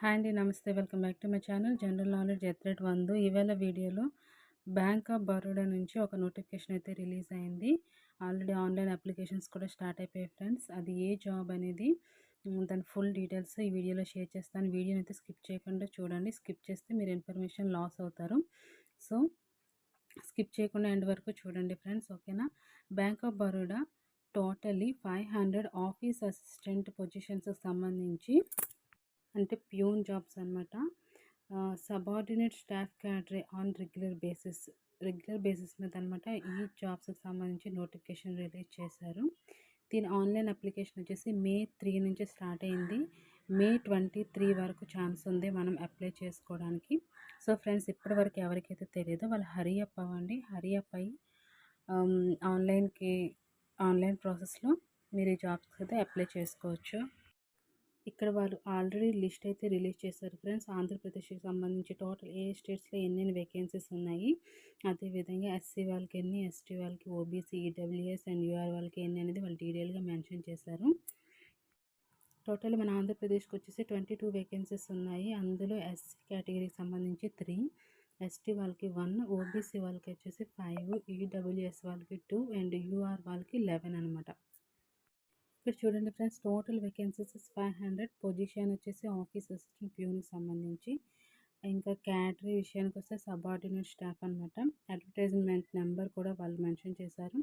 Hi అండి. Namaste. Welcome back to my channel general knowledge ఎత్రెట్ 1. ఇవాళ వీడియోలో బ్యాంక్ ఆఫ్ బరోడా నుంచి ఒక నోటిఫికేషన్ అయితే రిలీజ్ అయింది. ఆల్రెడీ ఆన్లైన్ అప్లికేషన్స్ కూడా స్టార్ట్ అయిపోయాయి ఫ్రెండ్స్. అది ఏ జాబ్ అనేది దాని ఫుల్ డీటెయిల్స్ ఈ వీడియోలో షేర్ చేస్తాను. వీడియోని అయితే స్కిప్ చేయకుండా చూడండి. స్కిప్ చేస్తే మీరు ఇన్ఫర్మేషన్ లాస్ అవుతారు. సో స్కిప్ చేయకుండా ఎండ్ వరకు చూడండి ఫ్రెండ్స్, ఓకేనా. Bank of Baroda totally 500 office assistant పొజిషన్స్కి సంబంధించి, అంటే ప్యూన్ జాబ్స్ అనమాట. సబార్డినేట్ స్టాఫ్ క్యాడరే ఆన్ రెగ్యులర్ బేసిస్ మీద అనమాట ఈ జాబ్స్కి సంబంధించి నోటిఫికేషన్ రిలీజ్ చేశారు. దీని ఆన్లైన్ అప్లికేషన్ వచ్చేసి May 3 నుంచి స్టార్ట్ అయింది. May 23 వరకు ఛాన్స్ ఉంది మనం అప్లై చేసుకోవడానికి. సో ఫ్రెండ్స్, ఇప్పటివరకు ఎవరికైతే తెలియదో వాళ్ళు హరీ అప్ అవ్వండి. హరీ అప్ అయ్యి ఆన్లైన్ ప్రాసెస్లో మీరు ఈ జాబ్స్కి అయితే అప్లై చేసుకోవచ్చు. ఇక్కడ వాళ్ళు ఆల్రెడీ లిస్ట్ అయితే రిలీజ్ చేశారు ఫ్రెండ్స్. ఆంధ్రప్రదేశ్కి సంబంధించి టోటల్ ఏ స్టేట్స్లో ఎన్ని వేకెన్సీస్ ఉన్నాయి, అదేవిధంగా ఎస్సీ వాళ్ళకి ఎన్ని, ఎస్టీ వాళ్ళకి, ఓబీసీ, ఈడబ్ల్యూఎస్ అండ్ యూఆర్ వాళ్ళకి ఎన్ని అనేది వాళ్ళు డీటెయిల్గా మెన్షన్ చేశారు. టోటల్ మన ఆంధ్రప్రదేశ్కి వచ్చేసి 22 వేకెన్సీస్ ఉన్నాయి. అందులో ఎస్సీ కేటగిరీకి సంబంధించి 3, ఎస్టీ వాళ్ళకి 1, ఓబీసీ వాళ్ళకి వచ్చేసి 5, ఈడబ్ల్యూఎస్ వాళ్ళకి 2 అండ్ యూఆర్ వాళ్ళకి 11 అనమాట. ఇక్కడ చూడండి ఫ్రెండ్స్, టోటల్ వేకెన్సీస్ 500. పొజిషన్ వచ్చేసి ఆఫీస్ అసిస్టెంట్ ప్యూన్కి సంబంధించి. ఇంకా క్యాటరీ విషయానికి వస్తే సబార్డినేట్ స్టాఫ్ అనమాట. అడ్వర్టైజ్మెంట్ నెంబర్ కూడా వాళ్ళు మెన్షన్ చేశారు.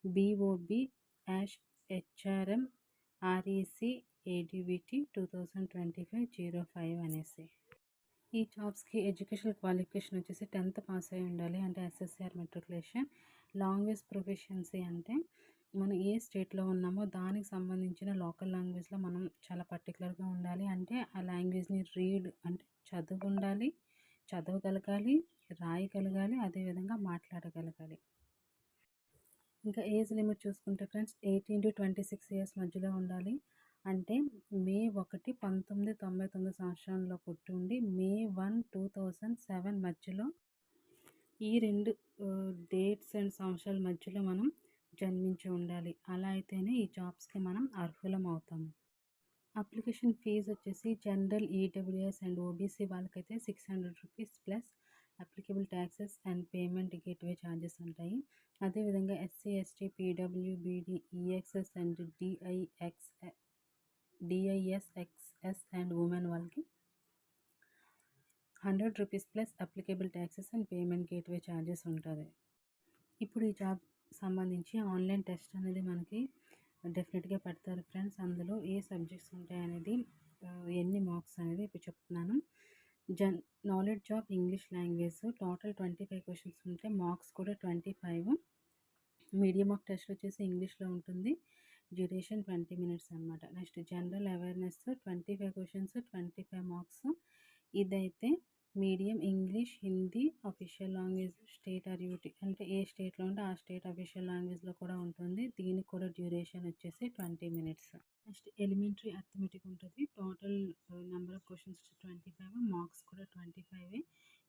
BOB-HRM REC ADVT 2025-05 అనేసి. ఈ జాబ్స్కి ఎడ్యుకేషనల్ క్వాలిఫికేషన్ వచ్చేసి 10th పాస్ అయి ఉండాలి, అంటే SSCR మెట్రికులేషన్. లాంగ్వేజ్ ప్రొఫిషియన్సీ అంటే మనం ఏ స్టేట్లో ఉన్నామో దానికి సంబంధించిన లోకల్ లాంగ్వేజ్లో మనం చాలా పర్టికులర్గా ఉండాలి. అంటే ఆ లాంగ్వేజ్ని అంటే చదవగలగాలి, రాయగలగాలి, అదేవిధంగా మాట్లాడగలగాలి. ఇంకా ఏజ్ లిమిట్ చూసుకుంటే ఫ్రెండ్స్ 18 to 26 ఇయర్స్ మధ్యలో ఉండాలి. అంటే May 1, 1999 సంవత్సరంలో పుట్టి ఉండి May 1, 2007 మధ్యలో ఈ 2 డేట్స్ అండ్ సంవత్సరాల మధ్యలో మనం జన్మించి ఉండాలి. అలా అయితేనే ఈ జాబ్స్కి మనం అర్హులం అవుతాము. అప్లికేషన్ ఫీజు వచ్చేసి జనరల్, ఈడబ్ల్యూఎస్ అండ్ ఓబీసీ వాళ్ళకైతే 600 rupees plus applicable taxes and payment gateway charges ఉంటాయి. అదేవిధంగా SC, ST, PWBD, EXS and DISXS and women వాళ్ళకి 100 rupees plus applicable taxes and payment gateway charges ఉంటుంది. ఇప్పుడు ఈ జాబ్ సంబంధించి online test అనేది మనకి డెఫినెట్గా పెడతారు ఫ్రెండ్స్. అందులో ఏ సబ్జెక్ట్స్ ఉంటాయి అనేది, ఎన్ని మార్క్స్ అనేది ఇప్పుడు చెప్తున్నాను. Knowledge of English language total 25 questions ఉంటాయి. మార్క్స్ కూడా 25. మీడియం ఆఫ్ టెస్ట్ వచ్చేసి ఇంగ్లీష్లో ఉంటుంది. డ్యూరేషన్ 20 minutes అనమాట. Next general awareness 25 questions, 25 marks. ఇదైతే medium English, Hindi, official language, state or UT అంటే ఏ స్టేట్లో ఉంటే ఆ స్టేట్ అఫీషియల్ లాంగ్వేజ్లో కూడా ఉంటుంది. దీనికి కూడా డ్యూరేషన్ వచ్చేసి 20 minutes. నెక్స్ట్ ఎలిమెంటరీ అర్థమెటిక్ ఉంటుంది. Total number of questions 25, marks కూడా 25.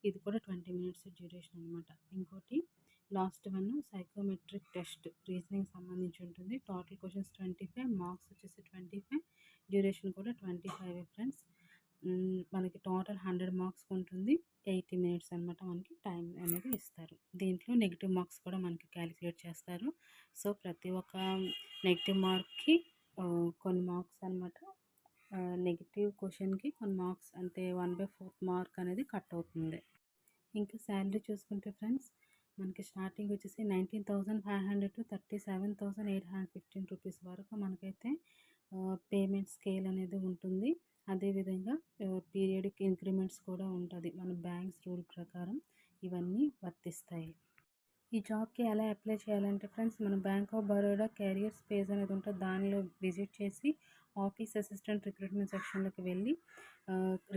ఇది కూడా 20 minutes డ్యూరేషన్ అనమాట. ఇంకోటి last one psychometric test, reasoning సంబంధించి ఉంటుంది. టోటల్ క్వశ్చన్స్ 25, మార్క్స్ వచ్చేసి 25, డ్యూరేషన్ కూడా 25 ఫ్రెండ్స్. మనకి టోటల్ 100 మార్క్స్ ఉంటుంది. 80 minutes అనమాట మనకి టైం అనేది ఇస్తారు. దీంట్లో నెగిటివ్ మార్క్స్ కూడా మనకి క్యాలిక్యులేట్ చేస్తారు. సో ప్రతి ఒక్క నెగిటివ్ మార్క్కి కొన్ని మార్క్స్ అనమాట, నెగిటివ్ క్వశ్చన్కి కొన్ని మార్క్స్, అంటే 1/4 మార్క్ అనేది కట్ అవుతుంది. ఇంకా శాలరీ చూసుకుంటే ఫ్రెండ్స్, మనకి స్టార్టింగ్ వచ్చేసి 19,500 to 37,815 రూపీస్ వరకు మనకైతే పేమెంట్ స్కేల్ అనేది ఉంటుంది. అదేవిధంగా పీరియడిక్ ఇంక్రిమెంట్స్ కూడా ఉంటుంది. మన బ్యాంక్స్ రూల్ ప్రకారం ఇవన్నీ వర్తిస్తాయి. ఈ జాబ్కి ఎలా అప్లై చేయాలంటే ఫ్రెండ్స్, మన bank of Baroda careers page అనేది ఉంటుంది. దానిలో విజిట్ చేసి ఆఫీస్ అసిస్టెంట్ రిక్రూట్మెంట్ సెక్షన్లోకి వెళ్ళి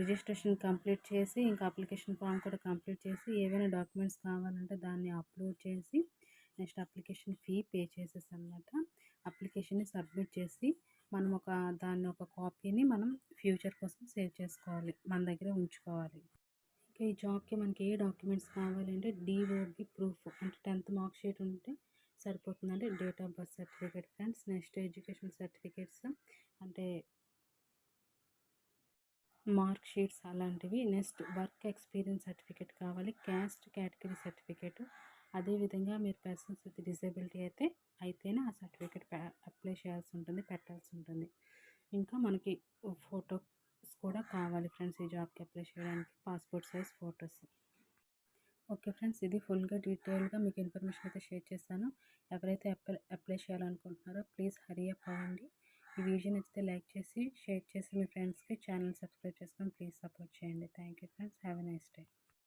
రిజిస్ట్రేషన్ కంప్లీట్ చేసి, ఇంకా అప్లికేషన్ ఫామ్ కూడా కంప్లీట్ చేసి, ఏవైనా డాక్యుమెంట్స్ కావాలంటే దాన్ని అప్లోడ్ చేసి, నెక్స్ట్ అప్లికేషన్ ఫీ పే చేసేసి అనమాట అప్లికేషన్ని సబ్మిట్ చేసి మనం దాన్ని ఒక కాపీని మనం ఫ్యూచర్ కోసం సేవ్ చేసుకోవాలి, మన దగ్గర ఉంచుకోవాలి. ఇంకా ఈ జాబ్కి మనకి ఏ డాక్యుమెంట్స్ కావాలంటే డిఓబి ప్రూఫ్, అంటే 10th మార్క్ షీట్ ఉంటే సరిపోతుందంటే date of birth certificate friends. Next education certificates, అంటే మార్క్ షీట్స్ అలాంటివి. నెక్స్ట్ వర్క్ ఎక్స్పీరియన్స్ సర్టిఫికేట్ కావాలి, క్యాస్ట్ కేటగిరీ సర్టిఫికేట్. అదేవిధంగా మీరు పర్సన్స్ విత్ డిజేబిలిటీ అయితేనే ఆ సర్టిఫికేట్ అప్లై చేయాల్సి ఉంటుంది, పెట్టాల్సి ఉంటుంది. ఇంకా మనకి ఫొటోస్ కూడా కావాలి ఫ్రెండ్స్ ఈ జాబ్కి అప్లై చేయడానికి, passport size photos. Okay friends, ఇది ఫుల్గా డీటెయిల్గా మీకు ఇన్ఫర్మేషన్ అయితే షేర్ చేస్తాను. ఎవరైతే అప్లై చేయాలనుకుంటున్నారో ప్లీజ్ హరీ అప్ అవ్వండి. ఈ వీడియో నచ్చితే లైక్ చేసి షేర్ చేసి మీ ఫ్రెండ్స్కి ఛానల్ సబ్స్క్రైబ్ చేసుకొని ప్లీజ్ సపోర్ట్ చేయండి. Thank you friends, have a nice day.